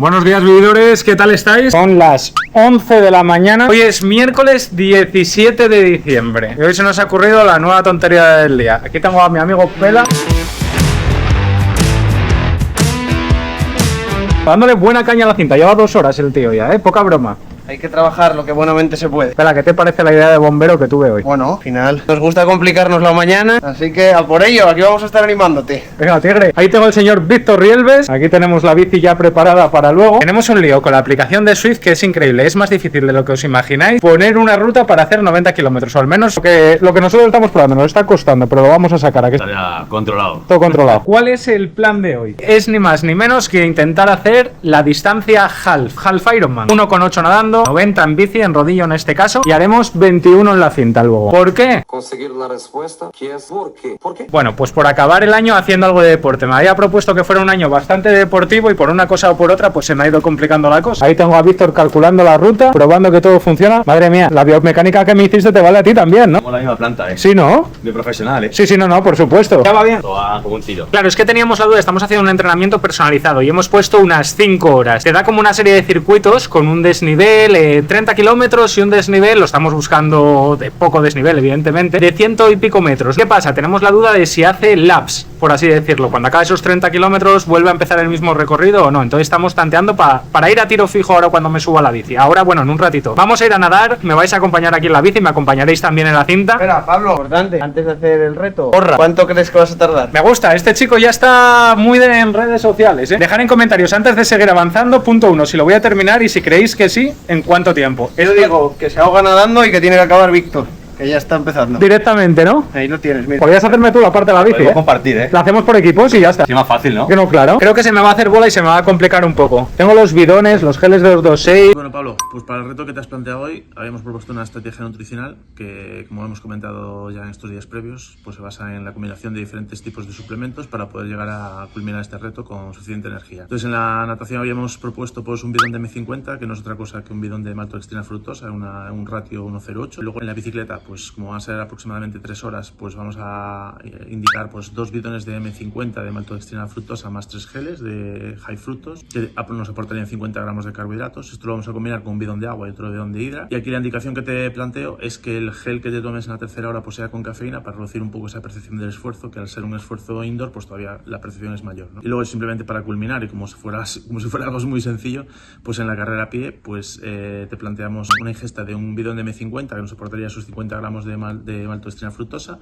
Buenos días, vividores, ¿qué tal estáis? Son las 11 de la mañana. Hoy es miércoles 17 de diciembre. Y hoy se nos ha ocurrido la nueva tontería del día. Aquí tengo a mi amigo Pela, dándole buena caña a la cinta. Lleva 2 horas el tío ya, poca broma. Hay que trabajar lo que buenamente se puede. Pela, ¿qué te parece la idea de bombero que tuve hoy? Bueno, al final nos gusta complicarnos la mañana, así que a por ello, aquí vamos a estar animándote. Venga, tigre. Ahí tengo el señor Víctor Rielves. Aquí tenemos la bici ya preparada para luego. Tenemos un lío con la aplicación de Swift que es increíble. Es más difícil de lo que os imagináis poner una ruta para hacer 90 kilómetros, o al menos lo que nosotros estamos probando. Nos está costando, pero lo vamos a sacar. Aquí Estaría controlado. Todo controlado. ¿Cuál es el plan de hoy? Es ni más ni menos que intentar hacer la distancia Half Ironman. 1,8 nadando, 90 en bici, en rodillo en este caso, y haremos 21 en la cinta luego. ¿Por qué? Conseguir la respuesta, que es ¿por qué? ¿Por qué? Bueno, pues por acabar el año haciendo algo de deporte. Me había propuesto que fuera un año bastante deportivo y por una cosa o por otra pues se me ha ido complicando la cosa. Ahí tengo a Víctor calculando la ruta, probando que todo funciona. Madre mía, la biomecánica que me hiciste te vale a ti también, ¿no? Como la misma planta, Sí, ¿no? De profesional, Sí, no, por supuesto. ¿Ya va bien? Todo va como un tiro. Claro, es que teníamos la duda, estamos haciendo un entrenamiento personalizado y hemos puesto unas 5 horas. Te da como una serie de circuitos con un desnivel, 30 kilómetros y un desnivel, lo estamos buscando de poco desnivel, evidentemente, de 100 y pico metros. ¿Qué pasa? Tenemos la duda de si hace laps, por así decirlo. Cuando acabe esos 30 kilómetros, ¿vuelve a empezar el mismo recorrido o no? Entonces estamos tanteando para ir a tiro fijo ahora cuando me suba a la bici. Ahora, bueno, en un ratito. Vamos a ir a nadar, me vais a acompañar aquí en la bici, me acompañaréis también en la cinta. Espera, Pablo, importante, antes de hacer el reto, porra, ¿cuánto crees que vas a tardar? Me gusta, este chico ya está muy en redes sociales, Dejar en comentarios antes de seguir avanzando, punto 1, si lo voy a terminar y si creéis que sí, ¿en cuánto tiempo? Yo digo que se ahoga nadando y que tiene que acabar Víctor, que ya está empezando. Directamente, ¿no? Ahí lo tienes, mira. Podrías hacerme tú la parte de la bici, Podemos compartir, La hacemos por equipos y ya está. Sí, más fácil, ¿no? Que no, claro. Creo que se me va a hacer bola y se me va a complicar un poco. Tengo los bidones, los geles de 226. Bueno, Pablo, pues para el reto que te has planteado hoy, habíamos propuesto una estrategia nutricional que, como hemos comentado ya en estos días previos, pues se basa en la combinación de diferentes tipos de suplementos para poder llegar a culminar este reto con suficiente energía. Entonces, en la natación habíamos propuesto pues un bidón de M50, que no es otra cosa que un bidón de maltodextrina fructosa, un ratio 1,08. Luego en la bicicleta, pues como va a ser aproximadamente 3 horas, pues vamos a indicar pues 2 bidones de M50 de maltodextrina fructosa más 3 geles de high fructose, que nos aportarían 50 gramos de carbohidratos. Esto lo vamos a combinar con un bidón de agua y otro bidón de hidra. Y aquí la indicación que te planteo es que el gel que te tomes en la tercera hora pues sea con cafeína, para reducir un poco esa percepción del esfuerzo, que al ser un esfuerzo indoor pues todavía la percepción es mayor, ¿no? Y luego simplemente para culminar, y como si fuera algo muy sencillo, pues en la carrera a pie pues te planteamos una ingesta de un bidón de M50 que nos aportaría sus 50 gramos de maltodextrina fructosa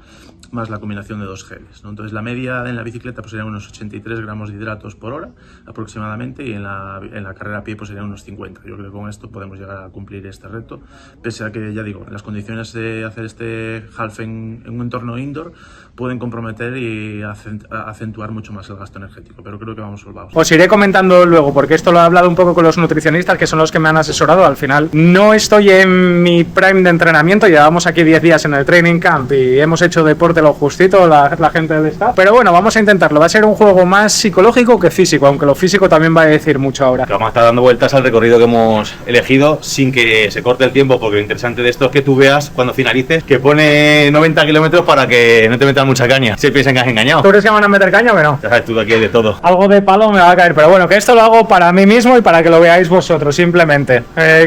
más la combinación de 2 geles, ¿no? Entonces la media en la bicicleta pues serían unos 83 gramos de hidratos por hora aproximadamente, y en la carrera a pie pues serían unos 50. Yo creo que con esto podemos llegar a cumplir este reto, pese a que, ya digo, las condiciones de hacer este half en un entorno indoor pueden comprometer y acentuar mucho más el gasto energético, pero creo que vamos solvados. Os iré comentando luego, porque esto lo he hablado un poco con los nutricionistas, que son los que me han asesorado. Al final no estoy en mi prime de entrenamiento, llevamos aquí 10 días en el training camp y hemos hecho deporte lo justito, la gente del staff, pero bueno, vamos a intentarlo. Va a ser un juego más psicológico que físico, aunque lo físico también va a decir mucho ahora. Vamos a estar dando vueltas al recorrido que hemos elegido sin que se corte el tiempo, porque lo interesante de esto es que tú veas cuando finalices que pone 90 kilómetros para que no te metas mucha caña, si piensan que has engañado. ¿Tú crees que van a meter caña o no? Ya sabes tú, de aquí hay de todo. Algo de palo me va a caer, pero bueno, que esto lo hago para mí mismo y para que lo veáis vosotros, simplemente.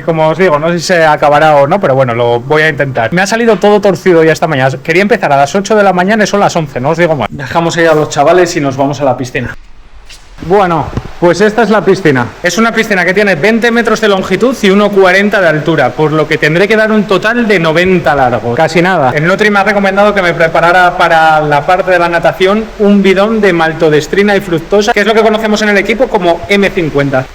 Como os digo, no sé si se acabará o no, pero bueno, lo voy a intentar. Me ha salido todo torcido ya esta mañana. Quería empezar a las 8 de la mañana y son las 11, no os digo más. Dejamos ahí a los chavales y nos vamos a la piscina. Bueno, pues esta es la piscina. Es una piscina que tiene 20 metros de longitud y 1,40 de altura, por lo que tendré que dar un total de 90 largos. Casi nada. El Nutri me ha recomendado que me preparara para la parte de la natación un bidón de maltodextrina y fructosa, que es lo que conocemos en el equipo como M50.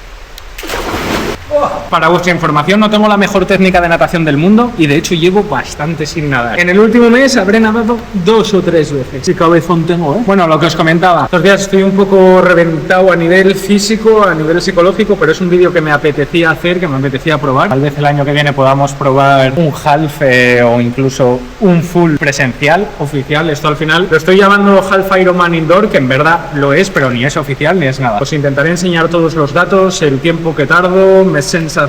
Para vuestra información, no tengo la mejor técnica de natación del mundo y de hecho llevo bastante sin nadar. En el último mes habré nadado 2 o 3 veces. Y cabezón tengo, Bueno, lo que os comentaba, estos días estoy un poco reventado a nivel físico, a nivel psicológico, pero es un vídeo que me apetecía hacer, que me apetecía probar. Tal vez el año que viene podamos probar un half o incluso un full presencial, oficial. Esto al final lo estoy llamando Half Ironman Indoor, que en verdad lo es, pero ni es oficial ni es nada. Os intentaré enseñar todos los datos, el tiempo que tardo, mis sensaciones.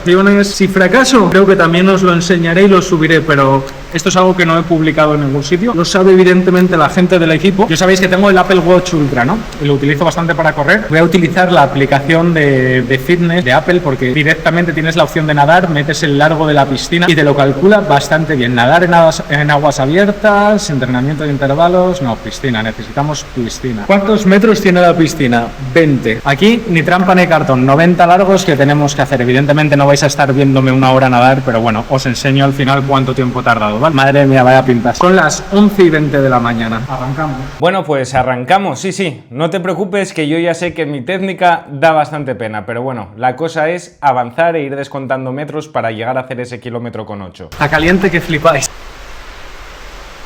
Si fracaso, creo que también os lo enseñaré y lo subiré, pero Esto es algo que no he publicado en ningún sitio. Lo sabe evidentemente la gente del equipo. Ya sabéis que tengo el Apple Watch Ultra, ¿no? Y lo utilizo bastante para correr. Voy a utilizar la aplicación de fitness de Apple porque directamente tienes la opción de nadar, metes el largo de la piscina y te lo calcula bastante bien. Nadar en aguas abiertas, entrenamiento de intervalos, no, piscina, necesitamos piscina. ¿Cuántos metros tiene la piscina? 20. Aquí ni trampa ni cartón, 90 largos que tenemos que hacer. Evidentemente no vais a estar viéndome una hora nadar, pero bueno, os enseño al final cuánto tiempo he tardado, ¿vale? Madre mía, vaya pintas. Son las 11:20 de la mañana. Arrancamos. Bueno, pues arrancamos, sí. No te preocupes que yo ya sé que mi técnica da bastante pena, pero bueno, la cosa es avanzar e ir descontando metros para llegar a hacer ese kilómetro con 8. Está caliente que flipáis.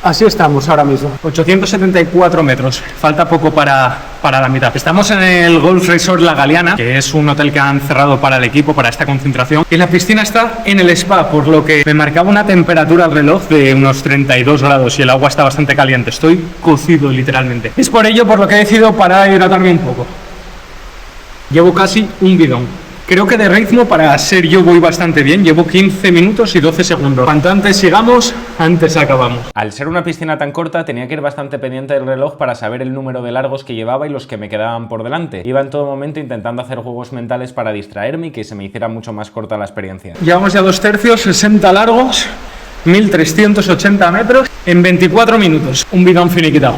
Así estamos ahora mismo, 874 metros, falta poco para la mitad. Estamos en el Golf Resort La Galeana, que es un hotel que han cerrado para el equipo, para esta concentración. Y la piscina está en el spa, por lo que me marcaba una temperatura al reloj de unos 32 grados y el agua está bastante caliente. Estoy cocido literalmente. Es por ello por lo que he decidido parar a hidratarme un poco. Llevo casi un bidón. Creo que de ritmo para ser yo voy bastante bien, llevo 15 minutos y 12 segundos. Cuanto antes sigamos, antes acabamos. Al ser una piscina tan corta tenía que ir bastante pendiente del reloj para saber el número de largos que llevaba y los que me quedaban por delante. Iba en todo momento intentando hacer juegos mentales para distraerme y que se me hiciera mucho más corta la experiencia. Llevamos ya 2/3, 60 largos, 1380 metros en 24 minutos. Un bidón finiquitado.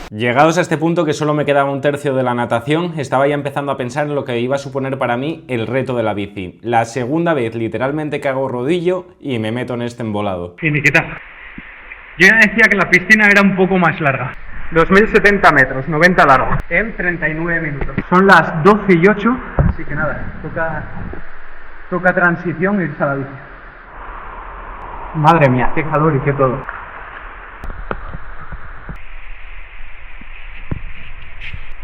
Llegados a este punto, que solo me quedaba un tercio de la natación, estaba ya empezando a pensar en lo que iba a suponer para mí el reto de la bici. La segunda vez literalmente que hago rodillo y me meto en este embolado. Finiquitado. Yo ya decía que la piscina era un poco más larga. 2070 metros, 90 largo, en 39 minutos. Son las 12:08, así que nada, toca transición e irse a la bici. Madre mía, qué calor y qué todo.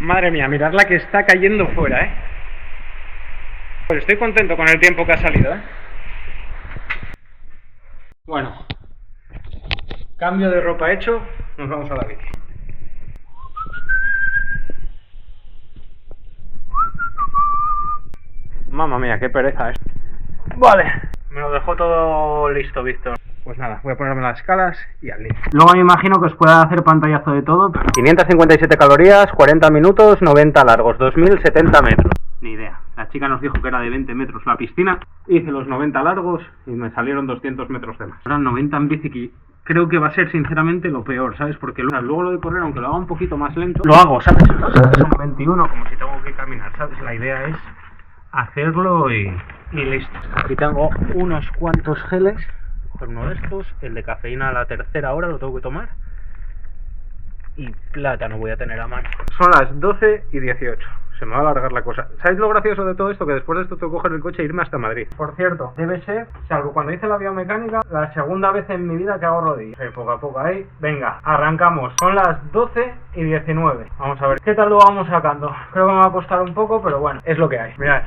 Madre mía, mirad la que está cayendo fuera, Pues estoy contento con el tiempo que ha salido, Bueno, cambio de ropa hecho, nos vamos a la bici. Mamma mía, qué pereza, Vale, me lo dejó todo listo, Víctor. Pues nada, voy a ponerme las escalas y al lío. Luego me imagino que os pueda hacer pantallazo de todo. 557 calorías, 40 minutos, 90 largos, 2070 metros. Ni idea. La chica nos dijo que era de 20 metros la piscina. Hice los 90 largos y me salieron 200 metros de más. Ahora 90 en bici, que creo que va a ser sinceramente lo peor, ¿sabes? Porque luego lo de correr, aunque lo haga un poquito más lento, lo hago, ¿sabes? Son 21, como si tengo que caminar, ¿sabes? La idea es hacerlo y listo. Aquí tengo unos cuantos geles. Uno de estos, el de cafeína a la tercera hora lo tengo que tomar. Y plátano voy a tener a mano. Son las 12:18. Se me va a alargar la cosa. ¿Sabéis lo gracioso de todo esto? Que después de esto tengo que coger el coche e irme hasta Madrid. Por cierto, debe ser, salvo cuando hice la biomecánica, la segunda vez en mi vida que hago rodillas. Poco a poco ahí. Venga, arrancamos. Son las 12:19. Vamos a ver qué tal lo vamos sacando. Creo que me va a costar un poco, pero bueno, es lo que hay. Mirad.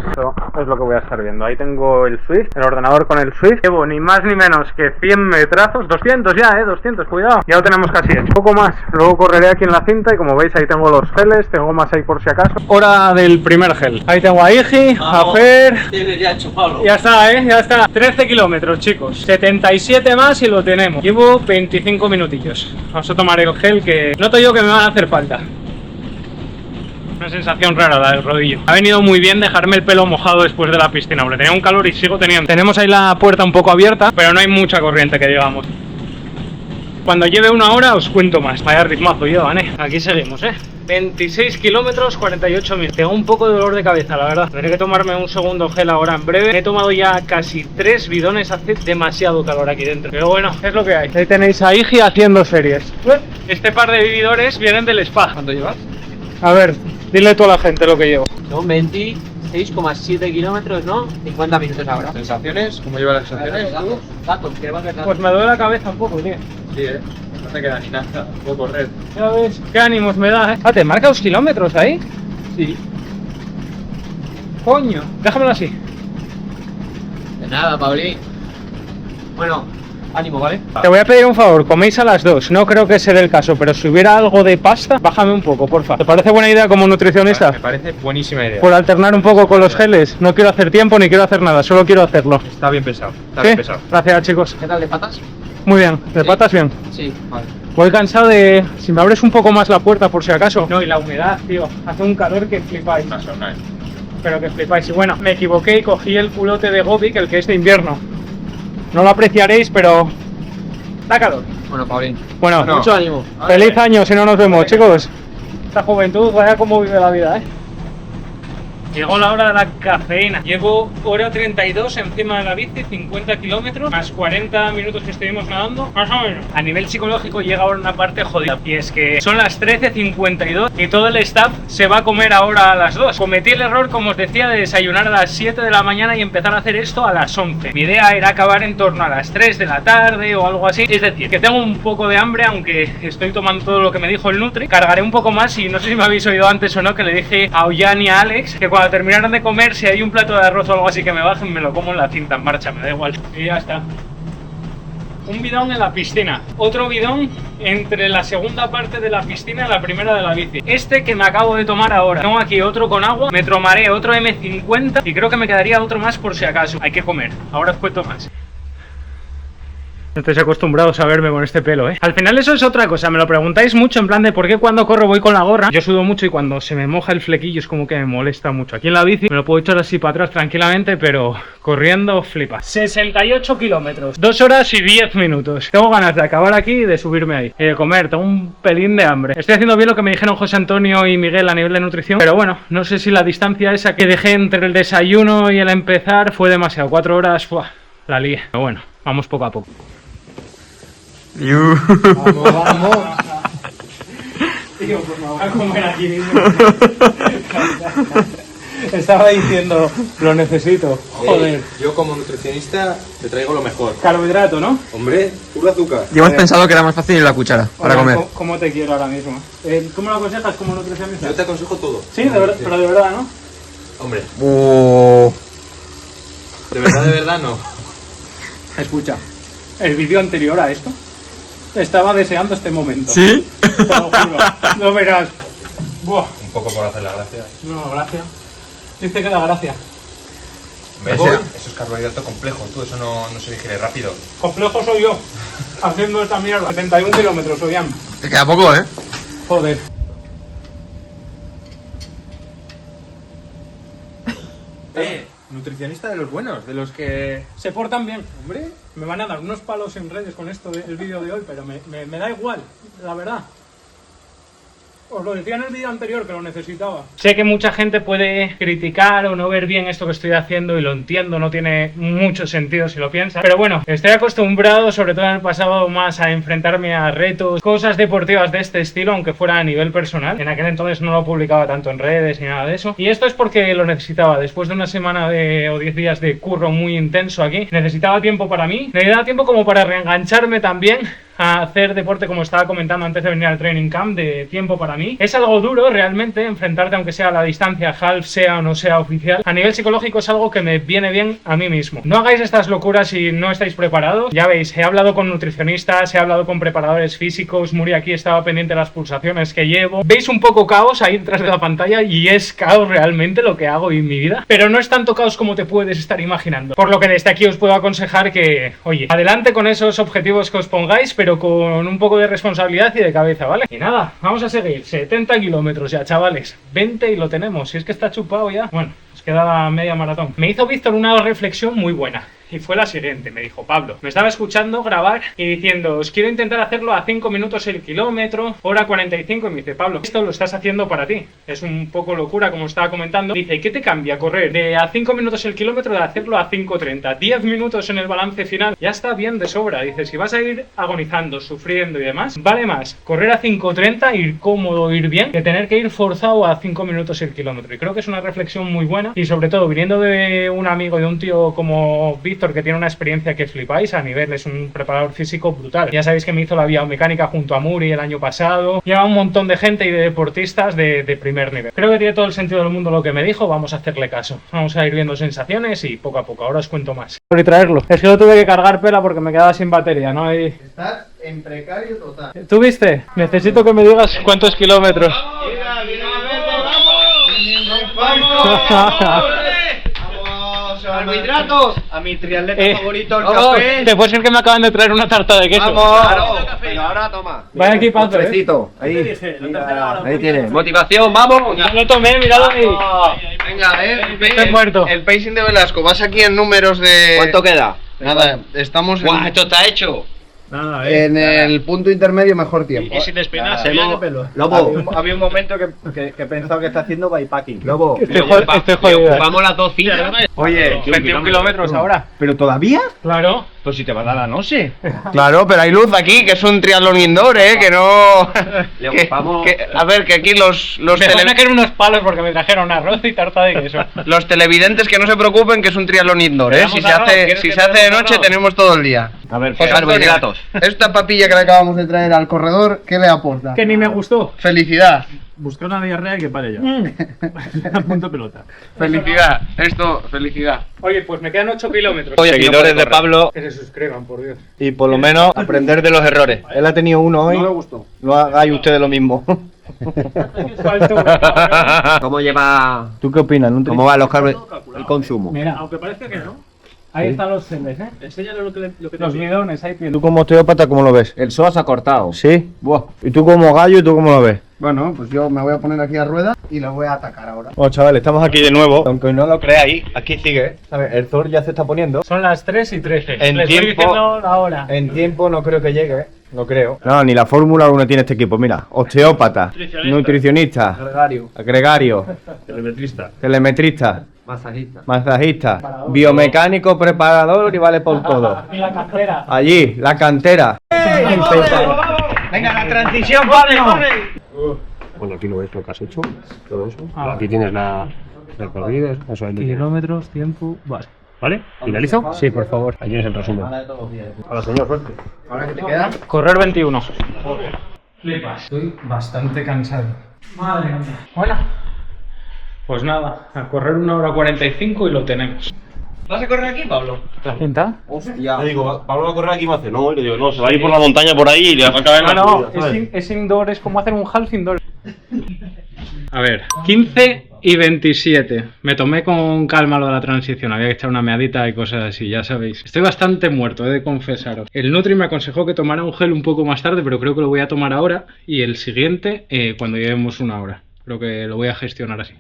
Esto es lo que voy a estar viendo. Ahí tengo el Swift, el ordenador con el Swift. Llevo ni más ni menos que 100 metrazos. 200 ya, 200, cuidado. Ya lo tenemos casi hecho. Un poco más. Luego correré aquí en la cinta y como veis ahí tengo los geles. Tengo más ahí por si acaso. Hora del primer gel. Ahí tengo a Igi, a Fer. Ya hecho, Pablo. Ya está, ya está. 13 kilómetros, chicos. 77 más y lo tenemos. Llevo 25 minutillos. Vamos a tomar el gel que noto yo que me van a hacer falta. Una sensación rara la del rodillo. Ha venido muy bien dejarme el pelo mojado después de la piscina, porque tenía un calor y sigo teniendo. Tenemos ahí la puerta un poco abierta, pero no hay mucha corriente que digamos. Cuando lleve una hora os cuento más. Vaya ritmazo llevan, Aquí seguimos, 26 kilómetros, 48 minutos. Tengo un poco de dolor de cabeza, la verdad. Tendré que tomarme un segundo gel ahora en breve. He tomado ya casi 3 bidones, hace demasiado calor aquí dentro. Pero bueno, es lo que hay. Ahí tenéis a Igi haciendo series. Este par de vividores vienen del spa. ¿Cuánto llevas? A ver, dile tú a la gente lo que llevo. Son 26,7 kilómetros, ¿no? 50 minutos ahora. ¿Sensaciones? ¿Cómo llevas las sensaciones tú? Datos, que vas a ver. Pues me duele la cabeza un poco, tío. Sí, no te queda ni nada. Puedo correr. Ya ves, qué ánimos me da, Ah, ¿te marca los kilómetros ahí? Sí. Coño, déjamelo así. De nada, Pablín. Bueno, ánimo, ¿vale? Te voy a pedir un favor, coméis a las 2. No creo que sea el caso, pero si hubiera algo de pasta, bájame un poco, porfa. ¿Te parece buena idea como nutricionista? Me parece buenísima idea. Por alternar un poco con los geles. No quiero hacer tiempo ni quiero hacer nada, solo quiero hacerlo. Está bien pensado. Está ¿Sí? bien pensado. Gracias, chicos. ¿Qué tal de patas? Muy bien, ¿de patas bien? Sí, vale. Voy cansado de... Si me abres un poco más la puerta por si acaso. No, y la humedad, tío. Hace un calor que flipáis. Pero que flipáis. Y bueno, me equivoqué y cogí el culote de Gobic, el que es de invierno. No lo apreciaréis, pero... da calor. Bueno, Paulín. Bueno, Mucho ánimo. feliz año si no nos vemos, chicos. Esta juventud, vaya cómo vive la vida, Llegó la hora de la cafeína. Llevo hora 32 encima de la bici, 50 kilómetros, más 40 minutos que estuvimos nadando, más o menos. A nivel psicológico llega ahora una parte jodida, y es que son las 13:52 y todo el staff se va a comer ahora a las 2. Cometí el error, como os decía, de desayunar a las 7 de la mañana y empezar a hacer esto a las 11. Mi idea era acabar en torno a las 3 de la tarde o algo así. Es decir, que tengo un poco de hambre, aunque estoy tomando todo lo que me dijo el Nutri. Cargaré un poco más y no sé si me habéis oído antes o no, que le dije a Ollán y a Alex que cuando terminaran de comer, si hay un plato de arroz o algo así que me bajen, me lo como en la cinta en marcha, me da igual. Y ya está. Un bidón en la piscina, otro bidón entre la segunda parte de la piscina y la primera de la bici. Este que me acabo de tomar ahora. Tengo aquí otro con agua, me tomaré otro M50 y creo que me quedaría otro más por si acaso. Hay que comer, ahora os cuento más. No estáis acostumbrados a verme con este pelo, Al final eso es otra cosa, me lo preguntáis mucho en plan de por qué cuando corro voy con la gorra. Yo sudo mucho y cuando se me moja el flequillo es como que me molesta mucho. Aquí en la bici me lo puedo echar así para atrás tranquilamente, pero corriendo flipa. 68 kilómetros, 2 horas y 10 minutos. Tengo ganas de acabar aquí y de subirme ahí. Y de comer, tengo un pelín de hambre. Estoy haciendo bien lo que me dijeron José Antonio y Miguel a nivel de nutrición, pero bueno, no sé si la distancia esa que dejé entre el desayuno y el empezar fue demasiado. 4 horas, la lié. Pero bueno, vamos poco a poco. Vamos, vamos. Tío, pues me voy a comer aquí mismo. Estaba diciendo, lo necesito. Joder. Yo como nutricionista te traigo lo mejor. Carbohidrato, ¿no? Hombre, puro azúcar. Y hemos pensado que era más fácil en la cuchara para comer. ¿Cómo te quiero ahora mismo? ¿Tú me lo aconsejas como nutricionista? Yo te aconsejo todo. Sí, de verdad, pero de verdad, ¿no? Hombre, Oh. de verdad no. Escucha, el vídeo anterior a esto, estaba deseando este momento. ¿Sí? Te lo juro. No verás. Buah. Un poco por hacer la gracia. No, gracias. Dice que da gracia. Eso es carbohidrato complejo, tú, eso no se digiere rápido. Complejo soy yo, haciendo esta mierda. 71 kilómetros, Ollán. Te queda poco, Joder. Nutricionista de los buenos, de los que... Se portan bien, hombre. Me van a dar unos palos en redes con esto del vídeo de hoy, pero me da igual, la verdad. Os lo decía en el vídeo anterior que lo necesitaba. Sé que mucha gente puede criticar o no ver bien esto que estoy haciendo y lo entiendo, no tiene mucho sentido si lo piensas. Pero bueno, estoy acostumbrado, sobre todo en el pasado, más a enfrentarme a retos, cosas deportivas de este estilo, aunque fuera a nivel personal. En aquel entonces no lo publicaba tanto en redes ni nada de eso. Y esto es porque lo necesitaba. Después de una semana o 10 días de curro muy intenso aquí, necesitaba tiempo para mí. Necesitaba tiempo como para reengancharme también a hacer deporte, como estaba comentando antes de venir al training camp, de tiempo para mí. Es algo duro realmente enfrentarte, aunque sea a la distancia half, sea o no sea oficial. A nivel psicológico es algo que me viene bien a mí mismo. No hagáis estas locuras si no estáis preparados. Ya veis, he hablado con nutricionistas, he hablado con preparadores físicos, Muri aquí estaba pendiente de las pulsaciones que llevo. Veis un poco caos ahí detrás de la pantalla y es caos realmente lo que hago en mi vida. Pero no es tanto caos como te puedes estar imaginando. Por lo que desde aquí os puedo aconsejar que, oye, adelante con esos objetivos que os pongáis, pero con un poco de responsabilidad y de cabeza, ¿vale? Y nada, vamos a seguir. 70 kilómetros ya, chavales. 20 y lo tenemos. Si es que está chupado ya. Bueno, os queda la media maratón. Me hizo Víctor una reflexión muy buena. Y fue la siguiente, me dijo: Pablo, me estaba escuchando grabar y diciendo, os quiero intentar hacerlo a 5 minutos el kilómetro, hora 45, y me dice: Pablo, esto lo estás haciendo para ti. Es un poco locura, como estaba comentando. Dice: ¿y qué te cambia correr de a 5 minutos el kilómetro de hacerlo a 5:30? 10 minutos en el balance final, ya está bien de sobra. Dice: si vas a ir agonizando, sufriendo y demás, vale más correr a 5:30, ir cómodo, ir bien, que tener que ir forzado a 5 minutos el kilómetro. Y creo que es una reflexión muy buena, y sobre todo viniendo de un amigo, de un tío como Víctor, que tiene una experiencia que flipáis a nivel, es un preparador físico brutal. Ya sabéis que me hizo la biomecánica junto a Muri el año pasado. Lleva un montón de gente y de deportistas de primer nivel. Creo que tiene todo el sentido del mundo lo que me dijo. Vamos a hacerle caso. Vamos a ir viendo sensaciones y poco a poco. Ahora os cuento más. Por traerlo. Es que lo tuve que cargar pela porque me quedaba sin batería, ¿no? Y... Estás en precario total. ¿Tú viste? Necesito que me digas cuántos kilómetros. ¡Carbohidratos! A mi triatleta favorito, el Oh, café. te puede ser que me acaban de traer una tarta de queso. ¡Vamos! Venga, ahora toma. Vaya equipazo, Ahí. Ahí tiene. Motivación, vamos. Ya lo tomé, mirad ahí. Venga, Estoy muerto. el pacing de Velasco. Vas aquí en números de. ¿Cuánto queda? Nada, estamos ¡Guau, esto está hecho! Nada, en el punto intermedio mejor tiempo. Y si te espinas, Lobo, Había un momento que he pensado que está haciendo bikepacking. Lobo. Estoy jodido. vamos las dos citas. Oye, 21 kilómetros ahora. ¿pero todavía? Claro. Pues si te va a dar la noche. Claro, pero hay luz aquí, que es un triatlón indoor, que no. Le ocupamos. A ver, que aquí los Me van a caer unos palos porque me trajeron arroz y tarta de queso. los televidentes que no se preocupen, que es un triatlón indoor, ¿Le Si damos se arroz? hace, ¿Quieres si que se te hace de demos noche, arroz? tenemos todo el día. A ver, José Carbohidratos. Antonio, esta papilla que le acabamos de traer al corredor, ¿qué le aporta? Que ni me gustó. Felicidad. busca una diarrea y que pare ya. A punto pelota. Felicidad. Esto, felicidad. Oye, pues me quedan 8 kilómetros. Seguidores de Pablo Que se suscriban, por Dios. y por lo menos aprender de los errores. Él ha tenido uno hoy. No le gustó. No hagáis ustedes lo mismo. ¿Cómo lleva? ¿Tú qué opinas? ¿Cómo va el consumo? Mira, aunque parezca que no. Ahí están los semes, Enséñale lo que Los bidones, ahí ¿Tú como osteópata cómo lo ves? El psoas ha cortado. ¿Sí? Buah. ¿Y tú como gallo y tú cómo lo ves? Bueno, pues yo me voy a poner aquí a rueda y lo voy a atacar ahora. Bueno, chavales, estamos aquí de nuevo. Aunque no lo creáis, aquí sigue. ¿Sabes? El Thor ya se está poniendo. Son las 3:13. En Les estoy tiempo- diciendo la hora. En tiempo no creo que llegue, no creo. No, ni la Fórmula 1 tiene este equipo. Mira, osteópata, nutricionista, agregario, telemetrista, masajista, biomecánico, preparador y vale por todo. Y la cantera. Allí, la cantera. Venga, la transición, Pablo. Bueno, aquí lo ves lo que has hecho, todo eso. Aquí tienes la recorrido, eso es. Kilómetros, tiempo, vale. ¿Vale? ¿Finalizo? Sí, por favor. Aquí tienes el resumen. Hola, señor, suerte. ¿Ahora qué te queda? Correr 21. Flipas. Estoy bastante cansado. Madre mía. Bueno. Pues nada, a correr 1 hora 45 y lo tenemos. ¿Vas a correr aquí, Pablo? ¿La cinta? Le digo, Pablo va a correr aquí me hace. No, le digo, no, se va a ir por la montaña por ahí y le va a caer en la No, subida, ¿sabes? es indoor, es como hacer un half indoor. A ver, 15 y 27. Me tomé con calma lo de la transición, había que echar una meadita y cosas así, ya sabéis. Estoy bastante muerto, he de confesaros. El Nutri me aconsejó que tomara un gel un poco más tarde, pero creo que lo voy a tomar ahora. Y el siguiente, cuando llevemos 1 hora. Creo que lo voy a gestionar así.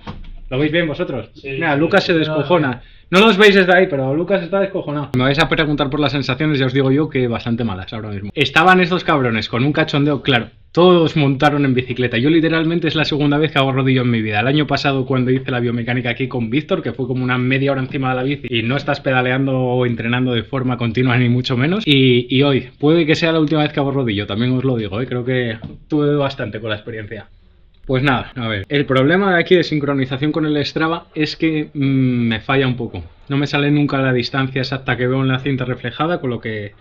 ¿Lo veis bien vosotros? Sí, mira, Lucas se descojona. No los veis desde ahí, pero Lucas está descojonado. Me vais a preguntar por las sensaciones, ya os digo yo que bastante malas ahora mismo. Estaban estos cabrones con un cachondeo, claro. Todos montaron en bicicleta. Yo literalmente es la segunda vez que hago rodillo en mi vida. El año pasado cuando hice la biomecánica aquí con Víctor, que fue como una media hora encima de la bici y no estás pedaleando o entrenando de forma continua ni mucho menos. Y hoy, puede que sea la última vez que hago rodillo, también os lo digo, creo que tuve bastante con la experiencia. Pues nada, a ver, el problema de aquí de sincronización con el Strava es que me falla un poco. No me sale nunca la distancia exacta que veo en la cinta reflejada con lo que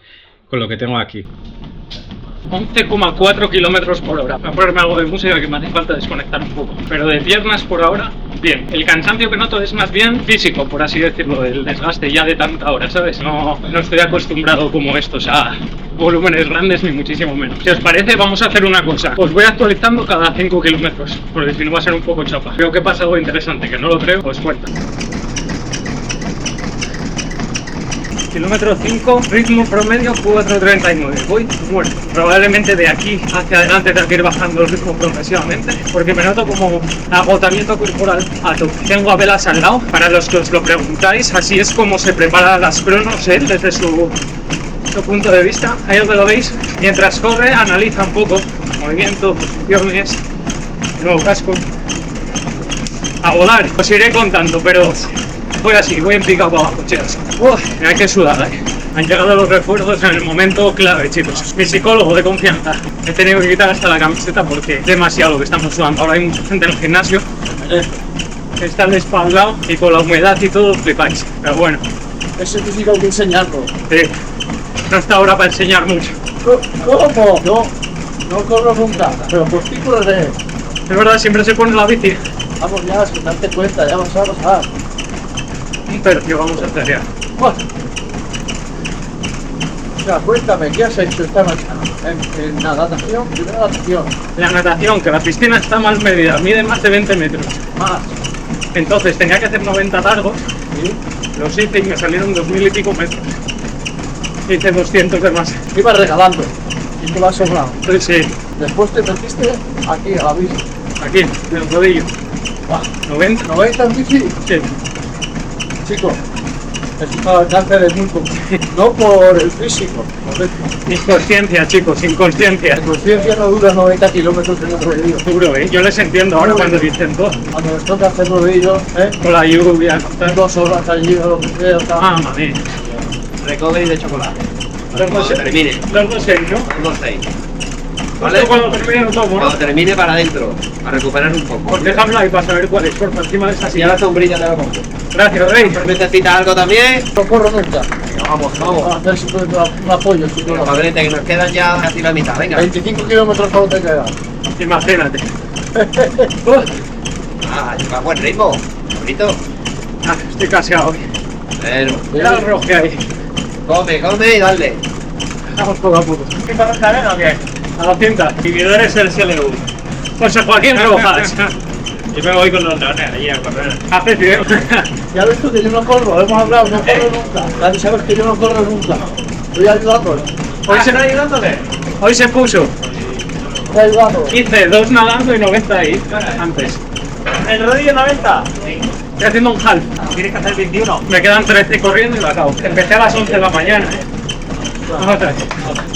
tengo aquí. 11,4 kilómetros por hora. Voy a ponerme algo de música que me hace falta desconectar un poco. Pero de piernas por ahora, bien. El cansancio que noto es más bien físico, por así decirlo, del desgaste ya de tanta hora, ¿sabes? No estoy acostumbrado como estos a volúmenes grandes ni muchísimo menos. Si os parece, vamos a hacer una cosa. Os voy actualizando cada 5 kilómetros, porque si no va a ser un poco chapa. Creo que pasa algo interesante, que no lo creo, os cuento. Kilómetro 5, ritmo promedio 4:39. Voy muerto. Probablemente de aquí hacia adelante tengo que ir bajando el ritmo progresivamente, porque me noto como agotamiento corporal a tope. Tengo a Velas al lado, para los que os lo preguntáis, así es como se preparan las cronos él desde su punto de vista. Ahí donde lo veis, mientras corre analiza un poco movimiento, posiciones, nuevo casco. A volar, os iré contando, pero voy así, voy en picado para abajo, chicos. Mira qué sudada, Han llegado los refuerzos en el momento clave, chicos. Mi psicólogo de confianza. He tenido que quitar hasta la camiseta porque es demasiado que estamos sudando. Ahora hay mucha gente en el gimnasio. Está despaldado y con la humedad y todo flipáis. Pero bueno. Eso sí hay que enseñarlo. Sí. No está ahora para enseñar mucho. ¿Cómo? No corro nunca, pero por ti correré. Es verdad, siempre se pone la bici. Vamos ya, sin darte cuenta, ya vas a pasar. Un tercio vamos a hacer ya. O sea, cuéntame, ¿qué has hecho esta mañana? En la natación, primera natación. La natación, que la piscina está mal medida, mide más de 20 metros. Más. Entonces tenía que hacer 90 largos, los hice y me salieron 2000 y pico metros. Hice 200 de más. Ibas regalando y te lo has sobrado. Sí, Después te metiste aquí a la bici. aquí, en el rodillo. 90. ¿90 en bici? Sí. Chico, es un alcance de muy poco. No por el físico, correcto. Inconsciencia, chicos, inconsciencia. La conciencia no dura 90 kilómetros en el rodillo. Duro, yo les entiendo ahora cuando dicen todo. Cuando les toca hacer rodillo, Con la lluvia. 2 horas allí o lo que sea. Ah, mami. Recovery de chocolate. Cuando termine. Los dos seis, ¿no? Unos 6. ¿Vale? Cuando termine lo tomo, ¿no? Cuando termine para adentro. Para recuperar un poco. Pues déjamelo ahí para saber cuál es, por encima de esta Y a silla. la sombrilla te lo pongo. Gracias, Rey. ¿Necesitas algo también? No corro nunca. Vamos. Vamos a hacer siempre un apoyo. Bueno, Pablete, que nos quedan ya casi la mitad. Venga. 25 kilómetros solo te quedan. Imagínate. Ah, lleva buen ritmo. Bonito. Estoy caseado hoy. Bueno. Mira el rojo que hay. Come y dale. Vamos poco a poco. ¿Qué para esta arena o qué? A la cinta. Vividores del CLU. José Joaquín Rojas. Yo me voy con los leones allí a correr. Haces bien. Ya ves tú que yo no corro, hemos hablado, no corro nunca. Ya sabes que yo no corro nunca. Estoy ayudándole. Hoy se puso. Estoy ayudando. Hice 2 nadando y 90 ahí. Antes. ¿El rodillo 90? Sí. Estoy haciendo un half. ¿Tienes que hacer 21? Me quedan 13 corriendo y lo acabo. Empecé a las 11 de la mañana. Vamos a ver.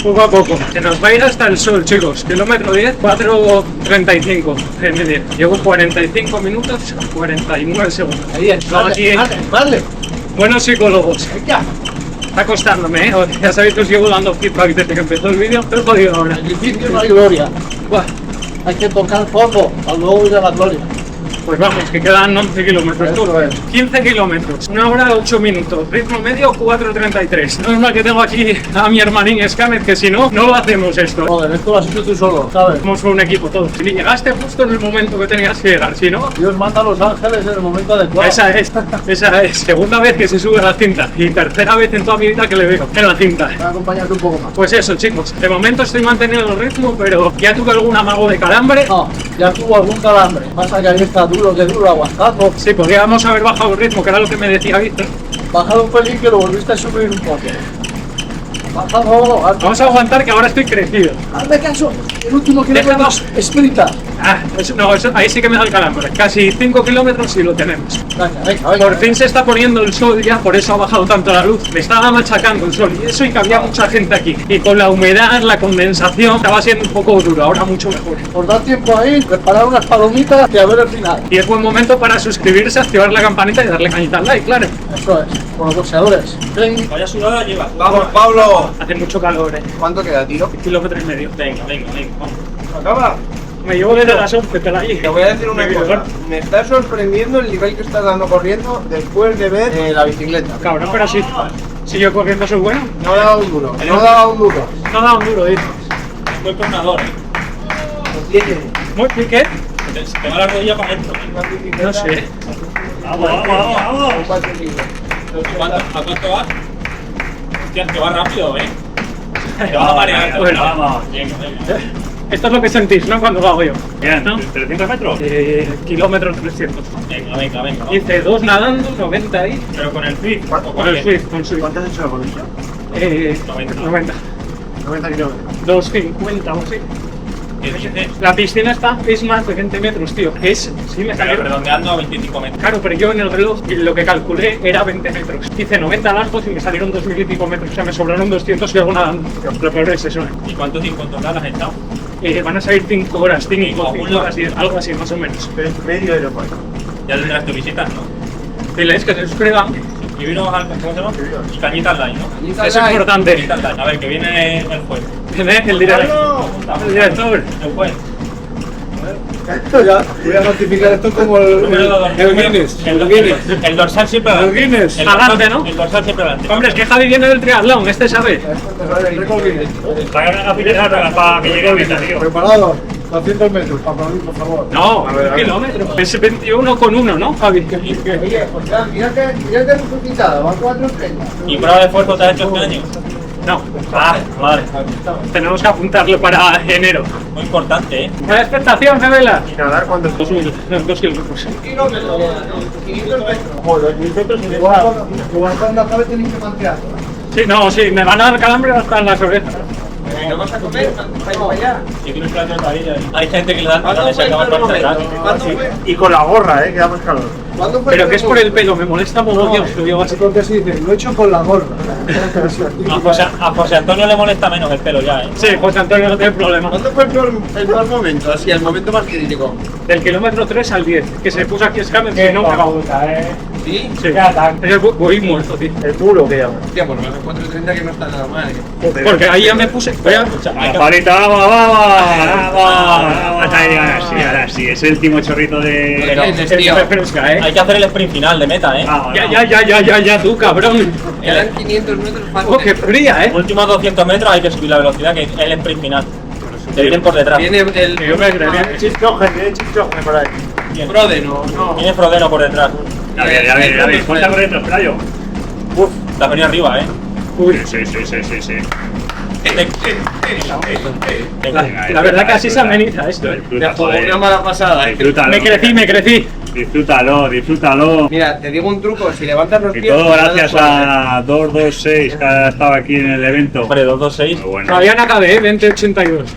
Poco a poco. Se nos va a ir hasta el sol, chicos. Kilómetro 10, 4:35 en media. Llevo 45 minutos, 49 segundos. Ahí es. No, aquí, Vale. buenos psicólogos. Ya. Está costándome, ¿eh? Ya sabéis que os llevo dando feedback desde que empezó el vídeo, pero he jodido ahora. En el principio no hay gloria. Buah. Hay que tocar fondo, para luego ir a la gloria. Pues vamos, que quedan 11 kilómetros. Eso es. 15 kilómetros, 1 hora 8 minutos, ritmo medio 4:33. No es mal que tengo aquí a mi hermanín Scamet, que si no, no lo hacemos esto. Joder, esto lo has hecho tú solo, ¿sabes? Somos un equipo todos. Si llegaste justo en el momento que tenías que llegar, si no, Dios manda a los ángeles en el momento adecuado. esa es. Segunda vez que se sube a la cinta y tercera vez en toda mi vida que le veo en la cinta. Voy a acompañarte un poco más. Pues eso, chicos, de momento estoy manteniendo el ritmo, pero ya tuve algún amago de calambre. No, ya tuvo algún calambre. Pasa que ahí está duro, que duro, aguantando. Sí, podríamos haber bajado el ritmo, que era lo que me decía Víctor. Bajado un pelín que lo volviste a subir un poco. Bajado, Vamos a aguantar que ahora estoy crecido. hazme caso. El último kilómetro Déjanos. esprinta. Ahí sí que me da el calambre. Casi 5 kilómetros y lo tenemos. Venga. Por fin se está poniendo el sol ya, por eso ha bajado tanto la luz. Me estaba machacando el sol y eso, y que había mucha gente aquí. Y con la humedad, la condensación, estaba siendo un poco duro, ahora mucho mejor. Os da tiempo ahí, preparar unas palomitas y a ver el final. Y es buen momento para suscribirse, activar la campanita y darle cañita al like, claro. Eso es, con los boxeadores. Ven. Vaya sudada lleva. Vamos, Pablo. Hace mucho calor, ¿Cuánto queda, tío? 1,5 kilómetros. Venga, vamos. Acaba. Me llevo desde las 11, pero ahí. Te voy a decir una cosa. Me está sorprendiendo el nivel que estás dando corriendo después de ver la bicicleta. Cabrón, pero si yo corriendo soy bueno. No daba un duro. No daba un duro. No da un duro, dices. Muy pronador. Muy piqué. Te va la rodilla para adentro. No sé. Vamos. ¿A cuánto vas? Hostia, que va rápido, Te vas a marear. Bueno. Vamos. Venga. Esto es lo que sentís, ¿no? Cuando lo hago yo. Bien, ¿no? 300 metros. Kilómetros 300. Venga. Hice 2 nadando, 90 ahí. Pero con el fit. Con el Swift, con Swift. ¿Cuánto has hecho con eso? 90. 90 kilómetros. 2,50 o así. ¿Qué dices? La piscina es más de 20 metros, tío. Sí, me Pero salió. redondeando a 25 metros. Claro, pero yo en el reloj lo que calculé era 20 metros. Hice 90 largos y me salieron 2.000 y pico metros. O sea, me sobraron 200 y algo nadando. Lo peor es eso, ¿Y cuánto tiempo en total has estado? Van a salir 5 horas, 5 Cinco. horas, algo así, más o menos. Medio aeropuerto. Ya tendrás tu visitas, ¿no? Diles que se suscriban. Y vino al, ¿cómo se llama? Y cañitas light, ¿no? Es importante. Cañitas light. A ver, que viene el juez. El director. El director. El juez. Esto ya, voy a notificar esto como el Guinness. El dorsal siempre adelante. El Guinness. El Adelante, ¿no? El dorsal siempre adelante. Hombre, es que Javi viene del triatlón, este sabe. Pagar una pileta para que llegue a meta, tío. Preparado, 200 metros, para mí, por favor. No, un kilómetro. Es 21,1, ¿no, Javi? Oye, pues ya, mírate tu quitada, va a 4.30. ¿Y prueba de esfuerzo te has hecho este año? No. Ah, vale. Tenemos que apuntarlo para enero. Muy importante, ¿eh? Buena expectación, Gemela. ¿Y nadar cuánto? 2 kilómetros. Igual cuando acabe tenéis que mantear. Sí, no, sí, me van a dar calambre hasta en las orejas. ¿No vas a comer? ¿Vais para allá? Sí, que no es la paella. Hay gente que le dan y se acaba el parcial. Y con la gorra, que da más calor. Pero que es por el pelo, me molesta mogollón. Lo digo así. Entonces dice, lo he hecho con la gorra. A José Antonio le molesta menos el pelo ya, ¿eh? Sí, José Antonio no tiene problema. ¿Cuándo fue el peor momento? Así, el momento más crítico. Del kilómetro 3 al 10, que se puso aquí escáner y no me va. ¿Sí? Sí, es el voy muerto, tío. El duro que llama. Hostia, por lo menos 4:30 que no está nada mal, Porque ahí ya me puse. Pablito, vamos, ahora sí, es el último chorrito de... Pero refresca, hay que hacer el sprint final de meta, ¿eh? Ya, tú, cabrón. Quedan 500 metros para. Oh, qué fría, Últimos 200 metros hay que subir la velocidad, que es el sprint final. Te vienen por detrás. Viene el. Yo me creía. Chistogen por ahí. Frode, no. Viene Frodeno por detrás. Ya ves, cuenta por dentro, espera yo. Uf, te has venido arriba, ¿eh? Sí. La verdad que así se ameniza esto, ¿eh? Una mala pasada, Disfrútalo. Me crecí. Disfrútalo. Mira, te digo un truco, si levantas los Y pies. todo gracias a 226 que ha estado aquí en el evento. Hombre, 226. Muy bueno. Todavía no acabé, 2082.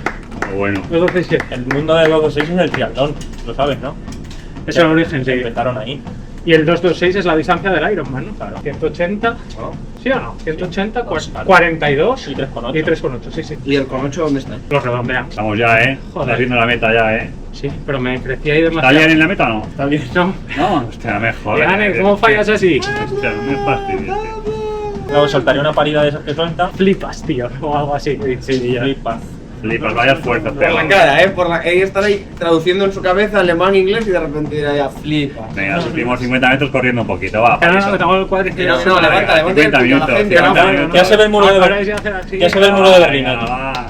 Muy bueno. 227. El mundo de 226 es el triatlón, lo sabes, ¿no? Es el origen, sí. Empezaron ahí. Y el 226 es la distancia del Ironman, ¿no? Claro. 180. ¿Sí o no? 180, 42 Y 3,8. y 3,8, sí. ¿Y el con 8 dónde está? Los redondean. Estamos ya, Joder. Haciendo la meta ya, Sí, pero me crecí ahí ¿Está demasiado. bien en la meta o no? ¿Está bien? No. No, hostia, mejor. Ane, ¿cómo fallas así? Hostia, no me fastidies. Luego soltaría una parida de esas que suelta. Flipas, tío, o algo así. Sí, ya. Flipas. Flipas, vaya fuerza. Por la cara, por la que ahí estar ahí traduciendo en su cabeza alemán, inglés y de repente dirá ya flipa. Venga, los últimos 50 metros corriendo un poquito, va. No, que tengo el cuadríceps. No, levanta 50 minutos. Ya se ve el muro de Ahora Berlín. ya hacer así. Ya se ve el muro de Berlín Venga, aquí. va.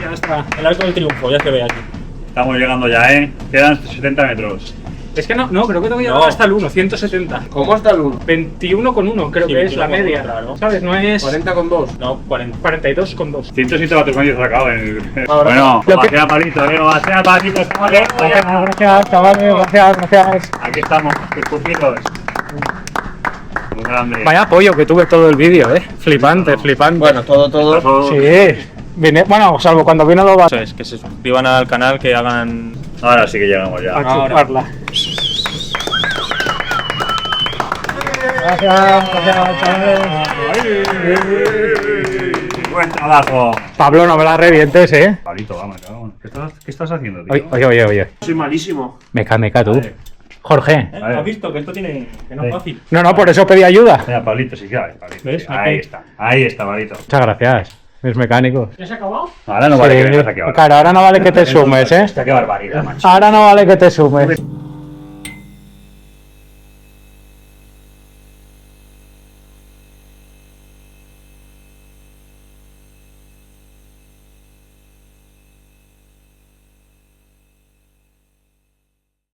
Ya está. El arco del triunfo, ya se ve aquí. Estamos llegando ya, Quedan 70 metros. Es que no, creo que tengo que llegar No. hasta el 1, 170. ¿Cómo está el 1? 21,1 creo Sí, que es la 21,1, media. claro. ¿Sabes? No es 40,2. No, 40. 42,2. 107 vatios medios sacado en el... Ahora, Bueno, lo que- vacía palito, vacía palito, estamos ya. Gracias, chavales, gracias. Aquí estamos, escupidos. Muy grande. Vaya apoyo que tuve todo el vídeo, flipante. Bueno, todo. Sí. Vine, bueno, salvo cuando vino lo va Eso es, que se suscriban al canal, que hagan... Ahora sí que llegamos ya. a chuparla. Gracias, chavales. Buen trabajo. Pablo, no me la revientes, Palito, vamos, cabrón. ¿Qué estás haciendo, tío? Oye. Soy malísimo. Meca tú. Jorge. Vale. ¿Has visto que esto tiene... que no es fácil? No, por eso pedí ayuda. Mira, Pablito, sí, ya ves, Pablito. ¿Ves? Ahí está, Pablito. Muchas gracias. Mis mecánicos. ¿Ya se ha acabado? Ahora no vale que vengas aquí ahora. Claro, ahora no vale que te sumes, Hostia, qué barbaridad, macho. Ahora no vale que te sumes.